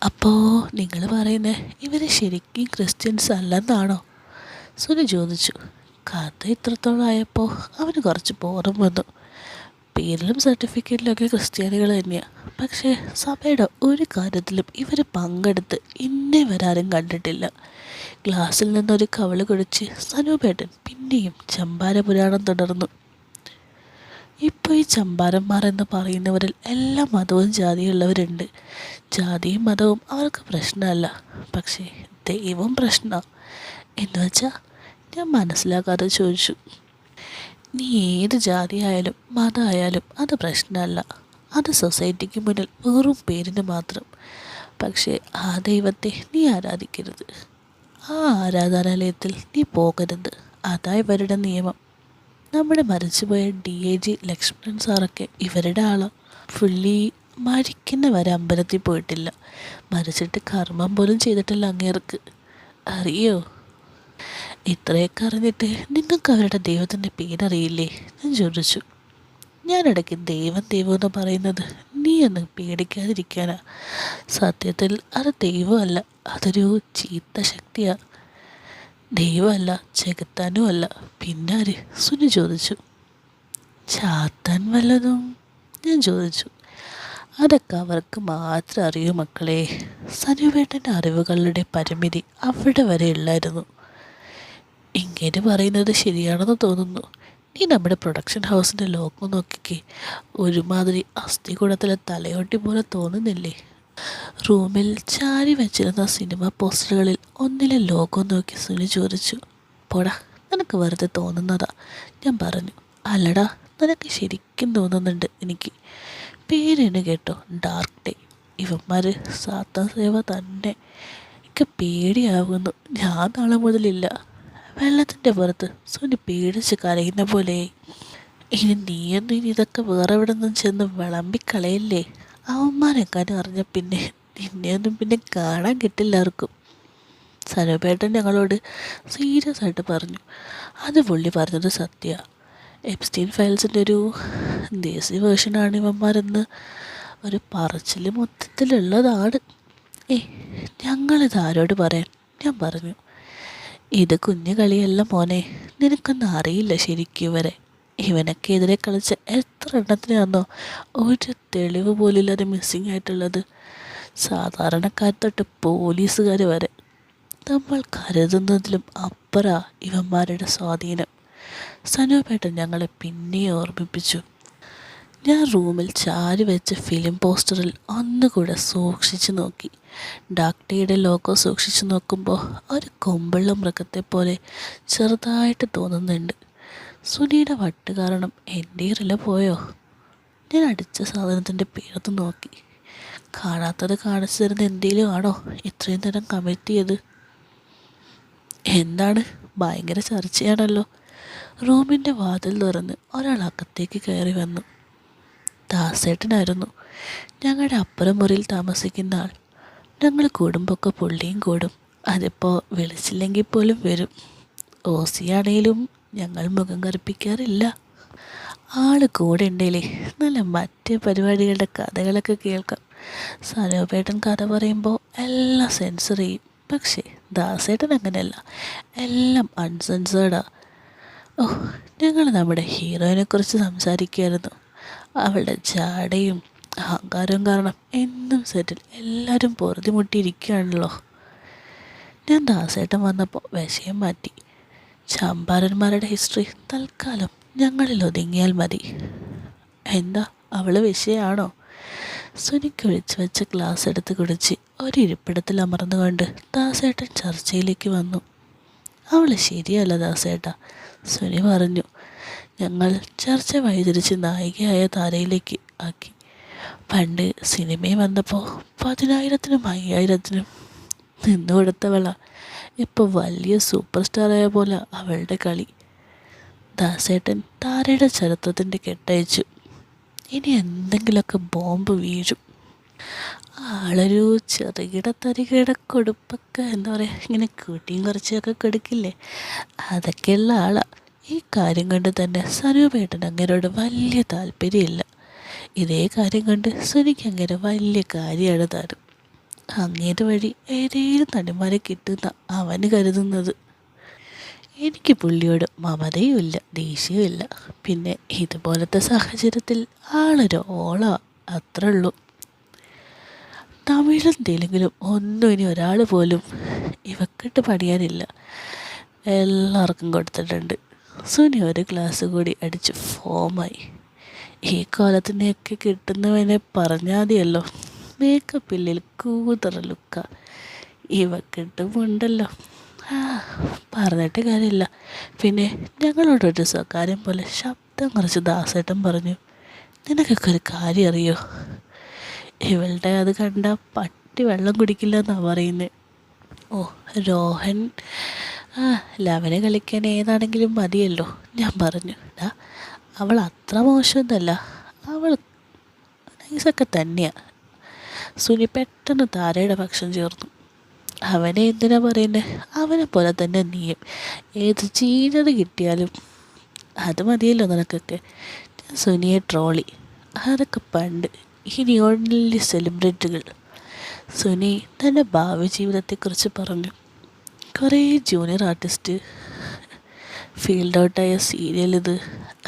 അപ്പോൾ നിങ്ങൾ പറയുന്നത് ഇവർ ശരിക്കും ക്രിസ്ത്യൻസ് അല്ലെന്നാണോ? സുനി ചോദിച്ചു. കഥ ഇത്രത്തോളം ആയപ്പോൾ അവന് കുറച്ച് ബോധം വന്നു. പേരിലും സർട്ടിഫിക്കറ്റിലൊക്കെ ക്രിസ്ത്യാനികൾ തന്നെയാണ്. പക്ഷേ സഭയുടെ ഒരു കാര്യത്തിലും ഇവർ പങ്കെടുത്ത് ഇന്നേ വരാരും കണ്ടിട്ടില്ല. ഗ്ലാസ്സിൽ നിന്നൊരു കവള് കുടിച്ച് സനുപേട്ടൻ പിന്നെയും ചമ്പാര പുരാണം തുടർന്നു. ഇപ്പോൾ ഈ ചമ്പാരന്മാർ എന്ന് പറയുന്നവരിൽ എല്ലാ മതവും ജാതിയുള്ളവരുണ്ട്. ജാതിയും മതവും അവർക്ക് പ്രശ്നമല്ല, പക്ഷേ ദൈവം പ്രശ്നമാണ്. എന്ന് വെച്ചാൽ ഞാൻ മനസ്സിലാക്കാതെ ചോദിച്ചു. നീ ഏത് ജാതിയായാലും മതമായാലും അത് പ്രശ്നമല്ല. അത് സൊസൈറ്റിക്ക് മുന്നിൽ വെറും പേരിന് മാത്രം. പക്ഷേ ആ ദൈവത്തെ നീ ആരാധിക്കരുത്. ആ ആരാധനാലയത്തിൽ നീ പോകരുത്. അതാ ഇവരുടെ നിയമം. നമ്മുടെ മരിച്ചുപോയ DIG ലക്ഷ്മണൻ സാറൊക്കെ ഇവരുടെ ആളാണ്. പുള്ളി മരിക്കുന്ന വരെ അമ്പലത്തിൽ പോയിട്ടില്ല. മരിച്ചിട്ട് കർമ്മം പോലും ചെയ്തിട്ടില്ല അങ്ങേർക്ക്. അറിയോ? ഇത്രയൊക്കെ അറിഞ്ഞിട്ട് നിങ്ങൾക്ക് അവരുടെ ദൈവത്തിൻ്റെ പേരറിയില്ലേ? ഞാൻ ചോദിച്ചു. ഞാനിടയ്ക്ക് ദൈവം എന്ന് പറയുന്നത് നീ ഒന്ന് പേടിക്കാതിരിക്കാനാ. സത്യത്തിൽ അത് ദൈവമല്ല, അതൊരു ചീത്ത ശക്തിയാണ്. ദൈവമല്ല, ചെകുത്താനും അല്ല, പിന്നാര്? സുനി ചോദിച്ചു. ചാത്താൻ വല്ലതും? ഞാൻ ചോദിച്ചു. അതൊക്കെ അവർക്ക് മാത്രം അറിയൂ മക്കളെ. സനുവേട്ടൻ്റെ അറിവുകളുടെ പരിമിതി അവിടെ വരെ ഉള്ളായിരുന്നു. ഇങ്ങനെ പറയുന്നത് ശരിയാണെന്ന് തോന്നുന്നു. നീ നമ്മുടെ പ്രൊഡക്ഷൻ ഹൗസിൻ്റെ ലോഗോ നോക്കിക്കേ. ഒരുമാതിരി അസ്ഥികൂടത്തിലെ തലയോട്ടി പോലെ തോന്നുന്നില്ലേ? റൂമിൽ ചാരി വെച്ചിരുന്ന സിനിമ പോസ്റ്ററുകളിൽ ഒന്നിലെ ലോഗോ നോക്കി സുനി ചോദിച്ചു. പോടാ, നിനക്ക് വെറുതെ തോന്നുന്നതാ, ഞാൻ പറഞ്ഞു. അല്ലടാ, നിനക്ക് ശരിക്കും തോന്നുന്നുണ്ട് എനിക്ക്. പേരിന് കേട്ടോ, ഡാർക്ക് ഡേ. ഇവന്മാർ സാത്താൻ സേവ തന്നെ. എനിക്ക് പേടിയാകുന്നു. ഞാൻ നാളെ മുതലില്ല. വെള്ളത്തിൻ്റെ പുറത്ത് സുനി പേടിച്ച് കരയുന്ന പോലെ. ഇനി നീയൊന്നും ഇതൊക്കെ വേറെ എവിടെ നിന്നും ചെന്ന് വിളമ്പിക്കളയല്ലേ. അവന്മാരെക്കാനും അറിഞ്ഞ പിന്നെ നിന്നെയൊന്നും പിന്നെ കാണാൻ കിട്ടില്ലാവർക്കും. സനുപേട്ടൻ ഞങ്ങളോട് സീരിയസ് ആയിട്ട് പറഞ്ഞു. അത് പുള്ളി പറഞ്ഞത് സത്യമാണ്. എപ്സ്റ്റീൻ ഫയൽസിൻ്റെ ഒരു ദേശീയ വേർഷനാണ് ഇവന്മാരെന്ന് ഒരു പറച്ചിൽ മൊത്തത്തിലുള്ളതാണ്. ഞങ്ങളിത് ആരോട് പറയാൻ? ഞാൻ പറഞ്ഞു. ഇത് കുഞ്ഞു കളിയല്ല മോനെ, നിനക്കൊന്നും അറിയില്ല ശരിക്കും ഇവരെ. ഇവനൊക്കെ എതിരെ കളിച്ച എത്ര എണ്ണത്തിനാന്നോ ഒരു തെളിവ് പോലില്ലാതെ മിസ്സിങ് ആയിട്ടുള്ളത്. സാധാരണക്കാർ തൊട്ട് പോലീസുകാർ വരെ. നമ്മൾ കരുതുന്നതിലും അപ്പുറാ ഇവന്മാരുടെ സ്വാധീനം. സനുപേട്ടൻ ഞങ്ങളെ പിന്നെയും ഓർമ്മിപ്പിച്ചു. ഞാൻ റൂമിൽ ചാരി വെച്ച ഫിലിം പോസ്റ്ററിൽ ഒന്നുകൂടെ സൂക്ഷിച്ചു നോക്കി. ഡാക്ടയുടെ ലോഗോ സൂക്ഷിച്ചു നോക്കുമ്പോൾ ഒരു കൊമ്പുള്ള മൃഗത്തെ പോലെ ചെറുതായിട്ട് തോന്നുന്നുണ്ട്. സുനിയുടെ വട്ട് കാരണം എൻ്റെ ഇറില പോയോ? ഞാൻ അടിച്ച സാധനത്തിൻ്റെ പേരത്ത് നോക്കി. കാണാത്തത് കാണിച്ചു തരുന്ന എന്തെങ്കിലും ആണോ ഇത്രയും നേരം കമ്മിറ്റ് ചെയ്ത്? എന്താണ്, ഭയങ്കര ചർച്ചയാണല്ലോ. റൂമിൻ്റെ വാതിൽ തുറന്ന് ഒരാൾ അകത്തേക്ക് കയറി വന്നു. ദാസേട്ടനായിരുന്നു, ഞങ്ങളുടെ അപ്പുറം മുറിയിൽ താമസിക്കുന്ന ആൾ. ഞങ്ങൾ കൂടുമ്പൊക്കെ പുള്ളിയും കൂടും. അതിപ്പോൾ വിളിച്ചില്ലെങ്കിൽ പോലും വരും. ഓസിയാണേലും ഞങ്ങൾ മുഖം കറുപ്പിക്കാറില്ല. ആള് കൂടെ ഉണ്ടേലേ നല്ല മറ്റേ പരിപാടികളുടെ കഥകളൊക്കെ കേൾക്കാം. സനുപേട്ടൻ കഥ പറയുമ്പോൾ എല്ലാം സെൻസർ ചെയ്യും. പക്ഷേ ദാസേട്ടൻ അങ്ങനെയല്ല, എല്ലാം അൺസെൻസേർഡാ. ഞങ്ങൾ നമ്മുടെ ഹീറോയിനെക്കുറിച്ച് സംസാരിക്കുമായിരുന്നു. അവളുടെ ജാടയും അഹങ്കാരവും കാരണം എന്നും സെറ്റിൽ എല്ലാവരും പൊറുതിമുട്ടിയിരിക്കുകയാണല്ലോ. ഞാൻ ദാസേട്ടൻ വന്നപ്പോൾ വിഷയം മാറ്റി. ചമ്പാരന്മാരുടെ ഹിസ്റ്ററി തൽക്കാലം ഞങ്ങളിൽ ഒതുങ്ങിയാൽ മതി. എന്താ, അവൾ വിഷയമാണോ? സുനിക്ക് ഒഴിച്ചു വെച്ച ഗ്ലാസ് എടുത്ത് കുടിച്ച് ഒരിരിപ്പിടത്തിൽ അമർന്നുകൊണ്ട് ദാസേട്ടൻ ചർച്ചയിലേക്ക് വന്നു. അവൾ ശരിയല്ല ദാസേട്ട, സുനി പറഞ്ഞു. ഞങ്ങൾ ചർച്ച വഴിതിരിച്ച് നായികയായ താരയിലേക്ക് ആക്കി. പണ്ട് സിനിമയിൽ വന്നപ്പോൾ 10,000-നും 5,000-നും നിന്നു കൊടുത്തവളാ. ഇപ്പോൾ വലിയ സൂപ്പർ സ്റ്റാറായ പോലെ അവളുടെ കളി. ദാസേട്ടൻ താരയുടെ ചരിത്രത്തിൻ്റെ കെട്ടയച്ചു. ഇനി എന്തെങ്കിലുമൊക്കെ ബോംബ് വീഴും. ആളൊരു ചെറുകിട തരികിട കൊടുപ്പൊക്കെ എന്താ പറയുക, ഇങ്ങനെ കൂട്ടിയും കുറച്ചൊക്കെ കൊടുക്കില്ലേ, അതൊക്കെയുള്ള ആളാണ്. ഈ കാര്യം കൊണ്ട് തന്നെ സനുപേട്ടൻ അങ്ങനോട് വലിയ താല്പര്യമില്ല. ഇതേ കാര്യം കൊണ്ട് സുനിക്ക് അങ്ങനെ വലിയ കാര്യമാണ് താനും. അങ്ങേത് വഴി ഏതെങ്കിലും നടിമാരെ കിട്ടുന്ന അവന് കരുതുന്നത്. എനിക്ക് പുള്ളിയോട് മമതയും ഇല്ല, ദേഷ്യവും ഇല്ല. പിന്നെ ഇതുപോലത്തെ സാഹചര്യത്തിൽ ആളൊരു ഓളാ, അത്രേ ഉള്ളൂ. തമിഴും തെലുങ്കിലും ഒന്നും ഇനി ഒരാൾ പോലും ഇവക്കിട്ട് പണിയാനില്ല. എല്ലാവർക്കും കൊടുത്തിട്ടുണ്ട്. സുനി ഒരു ഗ്ലാസ് കൂടി അടിച്ച് ഫോമായി. ഈ കാലത്തിനെയൊക്കെ കിട്ടുന്നവനെ പറഞ്ഞാൽ മതിയല്ലോ. മേക്കപ്പില്ലിൽ കൂതറ ലുക്ക ഇവക്കിട്ടുമുണ്ടല്ലോ. പറഞ്ഞിട്ട് കാര്യമില്ല. പിന്നെ ഞങ്ങളോടൊരു സ്വകാര്യം പോലെ ശബ്ദം കുറച്ച് ദാസേട്ടൻ പറഞ്ഞു. നിനക്കൊക്കെ ഒരു കാര്യം അറിയോ? ഇവളുടെ അത് കണ്ട പട്ടി വെള്ളം കുടിക്കില്ല എന്നാണ് പറയുന്നത്. രോഹൻ ആ ലവന് കളിക്കാൻ ഏതാണെങ്കിലും മതിയല്ലോ. ഞാൻ പറഞ്ഞു, ഡാ അവൾ അത്ര മോശമൊന്നുമല്ല, അവൾ നൈസൊക്കെ തന്നെയാണ്. സുനി പെട്ടെന്ന് താരയുടെ പക്ഷം ചേർന്നു. അവനെ എന്തിനാ പറയുന്നത്? അവനെ പോലെ തന്നെ നീയും. ഏത് ചീനത് കിട്ടിയാലും അത് മതിയല്ലോ നിനക്കൊക്കെ. ഞാൻ സുനിയെ ട്രോളി. അതൊക്കെ പണ്ട്, ഇനി ഓൺലി സെലിബ്രിറ്റികൾ. സുനി തൻ്റെ ഭാവി ജീവിതത്തെക്കുറിച്ച് പറഞ്ഞു. കുറേ ജൂനിയർ ആർട്ടിസ്റ്റ് ഫീൽഡ് ഔട്ടായ സീരിയൽ ഇത്,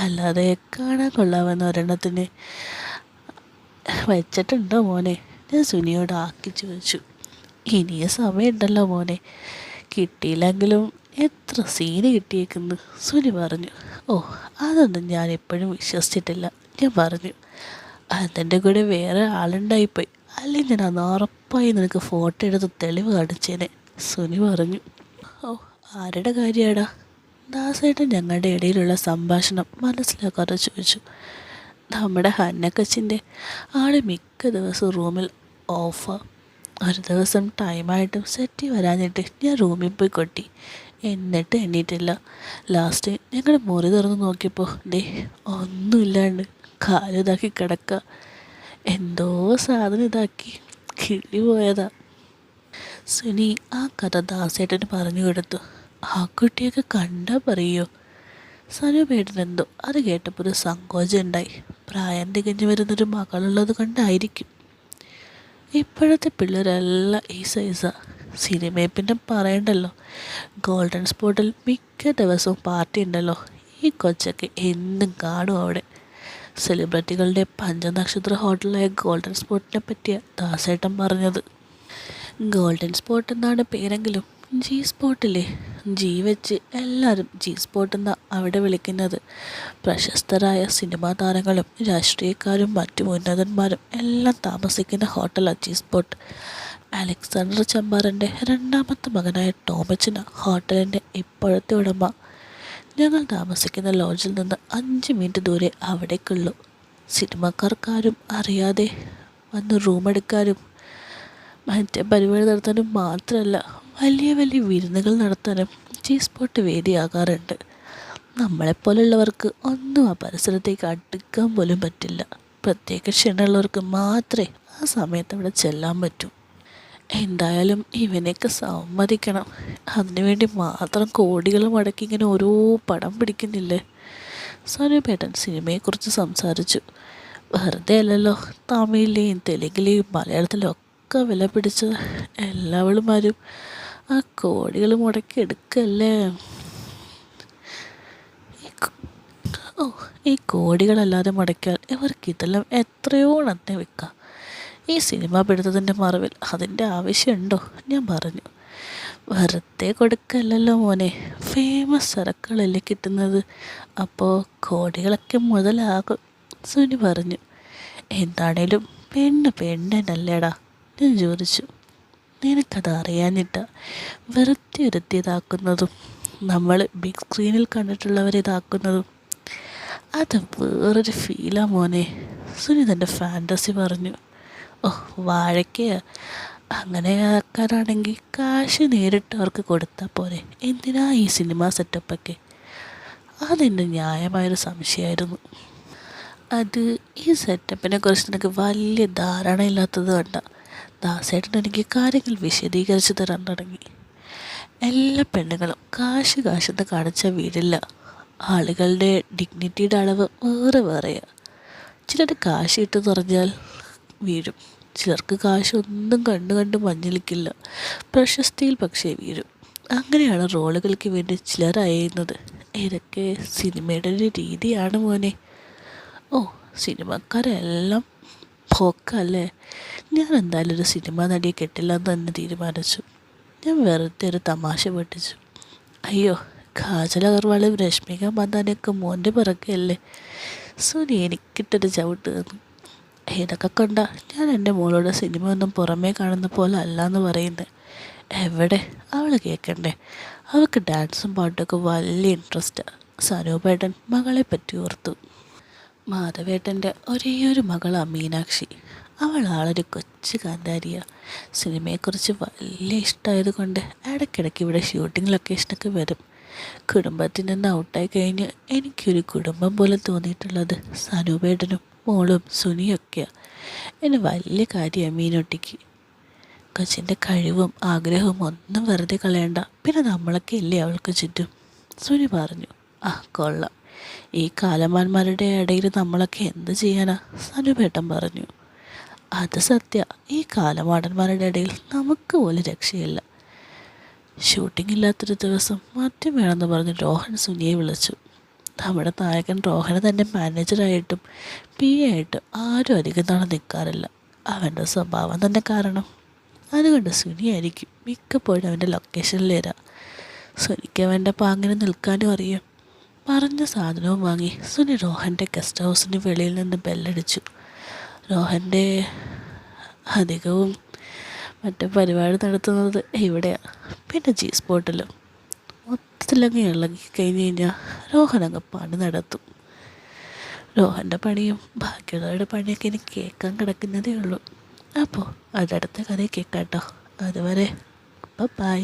അല്ലാതെ കാണാൻ കൊള്ളാമെന്ന ഒരെണ്ണത്തിന് വെച്ചിട്ടുണ്ടോ മോനെ? ഞാൻ സുനിയോട് ആക്കി ചോദിച്ചു. ഇനിയ സമയമുണ്ടല്ലോ മോനെ, കിട്ടിയില്ലെങ്കിലും എത്ര സീന് കിട്ടിയേക്കുന്നു സുനി പറഞ്ഞു. ഓ അതൊന്നും ഞാൻ എപ്പോഴും വിശ്വസിച്ചിട്ടില്ല. ഞാൻ പറഞ്ഞു, അതിൻ്റെ കൂടെ വേറെ ആളുണ്ടായിപ്പോയി, അല്ലെങ്കിൽ ഞാൻ അന്ന് ഉറപ്പായി നിനക്ക് ഫോട്ടോ എടുത്ത് തെളിവ് കാണിച്ചേനെ സുനി പറഞ്ഞു. ഓ ആരുടെ കാര്യമാടാ? ദാസേട്ടൻ ഞങ്ങളുടെ ഇടയിലുള്ള സംഭാഷണം മനസ്സിലാക്കാതെ ചോദിച്ചു. നമ്മുടെ ഹന്നക്കച്ചിൻ്റെ ആള് മിക്ക ദിവസവും റൂമിൽ ഓഫാ. ഒരു ദിവസം ടൈമായിട്ടും സെറ്റ് വരാഞ്ഞിട്ട് ഞാൻ റൂമിൽ പോയി കൊട്ടി. എന്നിട്ട് എണ്ണീറ്റില്ല. ലാസ്റ്റ് ഞങ്ങൾ മുറി തുറന്ന് നോക്കിയപ്പോൾ ഒന്നുമില്ലാണ്ട് കാലിതാക്കി കിടക്കുക. എന്തോ സാധനം ഇതാക്കി കിളി പോയതാ. സുനി ആ കഥ ദാസേട്ടന് പറഞ്ഞു കൊടുത്തു. ആ കുട്ടിയൊക്കെ കണ്ടാൽ പറയോ? സനുപേട്ടനെന്തോ അത് കേട്ടപ്പോൾ ഒരു സങ്കോചം ഉണ്ടായി. പ്രായം തികഞ്ഞു വരുന്നൊരു മകളുള്ളത് കണ്ടായിരിക്കും. ഇപ്പോഴത്തെ പിള്ളേരെല്ലാം ഈ സൈസാ. സിനിമയെ പിന്നെ പറയണ്ടല്ലോ. ഗോൾഡൻ സ്പോട്ടിൽ മിക്ക ദിവസവും പാർട്ടി ഉണ്ടല്ലോ. ഈ കൊച്ചൊക്കെ എന്നും കാണും അവിടെ. സെലിബ്രിറ്റികളുടെ പഞ്ചനക്ഷത്ര ഹോട്ടലായ ഗോൾഡൻ സ്പോട്ടിനെ പറ്റിയാണ് ദാസേട്ടൻ പറഞ്ഞത്. ഗോൾഡൻ സ്പോട്ട് എന്നാണ് പേരെങ്കിലും ജി സ്പോട്ടില്ലേ? ജി വെച്ച് എല്ലാവരും ജി സ്പോട്ട് എന്നാണ് അവിടെ വിളിക്കുന്നത്. പ്രശസ്തരായ സിനിമാ താരങ്ങളും രാഷ്ട്രീയക്കാരും മറ്റു ഉന്നതന്മാരും എല്ലാം താമസിക്കുന്ന ഹോട്ടലാണ് ജി സ്പോട്ട്. അലക്സാണ്ടർ ചമ്പാരൻ്റെ രണ്ടാമത്തെ മകനായ ടോമച്ചന ഹോട്ടലിൻ്റെ ഇപ്പോഴത്തെ ഉടമ. ഞങ്ങൾ താമസിക്കുന്ന ലോഡ്ജിൽ നിന്ന് 5 മിനിറ്റ് ദൂരെ അവിടേക്കുള്ളൂ. സിനിമാക്കാർക്കാരും അറിയാതെ വന്ന് റൂമെടുക്കാനും മറ്റേ പരിപാടി നടത്താനും മാത്രമല്ല, വലിയ വലിയ വിരുന്നുകൾ നടത്താനും ജി സ്പോട്ട് വേദിയാകാറുണ്ട്. നമ്മളെപ്പോലുള്ളവർക്ക് ഒന്നും ആ പരിസരത്തേക്ക് അടുക്കാൻ പോലും പറ്റില്ല. പ്രത്യേക ക്ഷണമുള്ളവർക്ക് മാത്രമേ ആ സമയത്ത് അവിടെ ചെല്ലാൻ പറ്റൂ. എന്തായാലും ഇവനെയൊക്കെ സമ്മതിക്കണം. അതിനുവേണ്ടി മാത്രം കോടികൾ മുടക്കി ഇങ്ങനെ ഓരോ പടം പിടിക്കുന്നില്ലേ? സനുപേട്ടൻ സിനിമയെക്കുറിച്ച് സംസാരിച്ചു. വെറുതെ അല്ലല്ലോ തമിഴിലെയും തെലുങ്കിലെയും മലയാളത്തിലും ഒക്കെ വില പിടിച്ച എല്ലാവളുമാരും ആ കോടികൾ മുടക്കി എടുക്കല്ലേ. ഈ കോടികളല്ലാതെ മുടക്കിയാൽ ഇവർക്ക് ഇതെല്ലാം എത്രയോ നന്നെ വെക്കാം. ഈ സിനിമ പിടുത്തതിൻ്റെ മറവിൽ അതിൻ്റെ ആവശ്യമുണ്ടോ? ഞാൻ പറഞ്ഞു. വെറുതെ കൊടുക്കല്ലല്ലോ മോനെ, ഫേമസ് സരക്കുകളല്ലേ കിട്ടുന്നത്. അപ്പോൾ കോടികളൊക്കെ മുതലാകും സുനി പറഞ്ഞു. എന്താണേലും പെണ്ണല്ലേടാ? ഞാൻ ചോദിച്ചു. നിനക്കത് അറിയാഞ്ഞിട്ടാ വെറുതെ ഒരുത്തിയതാക്കുന്നതും നമ്മൾ ബിഗ് സ്ക്രീനിൽ കണ്ടിട്ടുള്ളവരിതാക്കുന്നതും. അത് വേറൊരു ഫീലാ മോനെ, സുനി തൻ്റെ ഫാൻറ്റസി പറഞ്ഞു. ഓ വാഴയ്ക്കയാ? അങ്ങനെ ആക്കാനാണെങ്കിൽ കാശ് നേരിട്ട് അവർക്ക് കൊടുത്താൽ പോരെ? എന്തിനാ ഈ സിനിമ സെറ്റപ്പൊക്കെ? അതെൻ്റെ ന്യായമായൊരു സംശയമായിരുന്നു. അത് ഈ സെറ്റപ്പിനെ കുറിച്ച് എനിക്ക് വലിയ ധാരണയില്ലാത്തത് കണ്ട ദാസേട്ടൻ എനിക്ക് കാര്യങ്ങൾ വിശദീകരിച്ച് തരാൻ തുടങ്ങി. എല്ലാ പെണ്ണുങ്ങളും കാശെന്ന് കാണിച്ചാൽ വീടില്ല. ആളുകളുടെ ഡിഗ്നിറ്റിയുടെ അളവ് വേറെയാണ്. ചിലർ കാശ് ഇട്ട് പറഞ്ഞാൽ വീഴും. ചിലർക്ക് കാശൊന്നും കണ്ട് മഞ്ഞളിക്കില്ല. പ്രശസ്തിയിൽ പക്ഷേ വീഴും. അങ്ങനെയാണ് റോളുകൾക്ക് വേണ്ടി ചിലർ അയയുന്നത്. ഇതൊക്കെ സിനിമയുടെ ഒരു രീതിയാണ് മോനെ. ഓ സിനിമക്കാരെല്ലാം പോക്കല്ലേ. ഞാൻ എന്തായാലും ഒരു സിനിമ നടിയെ കെട്ടില്ല എന്ന് തന്നെ തീരുമാനിച്ചു. ഞാൻ വെറുതെ ഒരു തമാശ പൊട്ടിച്ചു. അയ്യോ കാജൽ അഗർവാളും രശ്മിക മന്ദാനയൊക്കെ മോൻ്റെ പിറകെയല്ലേ? സുനി എനിക്കിട്ടൊരു ചവിട്ട് തന്നു. ഇതൊക്കെ കണ്ട ഞാൻ എൻ്റെ മോളോട് സിനിമ ഒന്നും പുറമേ കാണുന്ന പോലെ അല്ലാന്ന് പറയുന്നത്. എവിടെ അവൾ കേൾക്കണ്ടേ? അവൾക്ക് ഡാൻസും പാട്ടൊക്കെ വലിയ ഇൻട്രസ്റ്റാണ്. സനൂപേട്ടൻ മകളെ പറ്റി ഓർത്തു. മാധവേട്ടൻ്റെ ഒരേയൊരു മകളാണ് മീനാക്ഷി. അവൾ ആളൊരു കൊച്ചു കാന്താരിയാണ്. സിനിമയെക്കുറിച്ച് വലിയ ഇഷ്ടമായത് കൊണ്ട് ഇടയ്ക്കിടയ്ക്ക് ഇവിടെ ഷൂട്ടിംഗ് ലൊക്കേഷനൊക്കെ വരും. കുടുംബത്തിൽ നിന്ന് ഔട്ടായി കഴിഞ്ഞ് എനിക്കൊരു കുടുംബം പോലെ തോന്നിയിട്ടുള്ളത് സനൂപേട്ടനും മോളും സുനിയൊക്കെയാണ്. എന്നെ വലിയ കാര്യമാണ് മീനൊട്ടിക്ക്. കൊച്ചിൻ്റെ കഴിവും ആഗ്രഹവും ഒന്നും വെറുതെ കളയണ്ട. പിന്നെ നമ്മളൊക്കെ ഇല്ലേ അവൾക്ക് ചുറ്റും. സുനി പറഞ്ഞു. ആ കൊള്ളാം, ഈ കാലമാന്മാരുടെ ഇടയിൽ നമ്മളൊക്കെ എന്ത് ചെയ്യാനാ? സനുപേട്ടൻ പറഞ്ഞു. അത് സത്യ, ഈ കാലമാടന്മാരുടെ ഇടയിൽ നമുക്ക് പോലും രക്ഷയില്ല. ഷൂട്ടിംഗ് ഇല്ലാത്തൊരു ദിവസം മദ്യം വേണമെന്ന് പറഞ്ഞ് രോഹൻ സുനിയെ വിളിച്ചു. നമ്മുടെ നായകൻ രോഹന് തന്നെ മാനേജറായിട്ടും പി എ ആയിട്ടും ആരും അധികം നാളെ നിൽക്കാറില്ല. അവൻ്റെ സ്വഭാവം തന്നെ കാരണം. അതുകൊണ്ട് സുനിയായിരിക്കും മിക്കപ്പോഴും അവൻ്റെ ലൊക്കേഷനിൽ വരാം. സുനിക്ക് അവൻ്റെ പാങ്ങിന് നിൽക്കാനും അറിയാം. പറഞ്ഞ സാധനവും വാങ്ങി സുനി രോഹൻ്റെ ഗസ്റ്റ് ഹൗസിന് വെളിയിൽ നിന്ന് ബെല്ലടിച്ചു. രോഹൻ്റെ അധികവും മറ്റേ പരിപാടി നടത്തുന്നത് ഇവിടെയാണ്, പിന്നെ ജി സ്പോട്ടിലും. മൊത്തത്തിലങ്ങ് ഇളകി കഴിഞ്ഞ് കഴിഞ്ഞാൽ രോഹൻ അങ്ങ് പണി നടത്തും. രോഹൻ്റെ പണിയും ബാക്കിയുള്ളവരുടെ പണിയൊക്കെ ഇനി കേൾക്കാൻ കിടക്കുന്നതേ ഉള്ളൂ. അപ്പോൾ അതടുത്ത കഥ കേൾക്കാം കേട്ടോ. അതുവരെ ബൈ.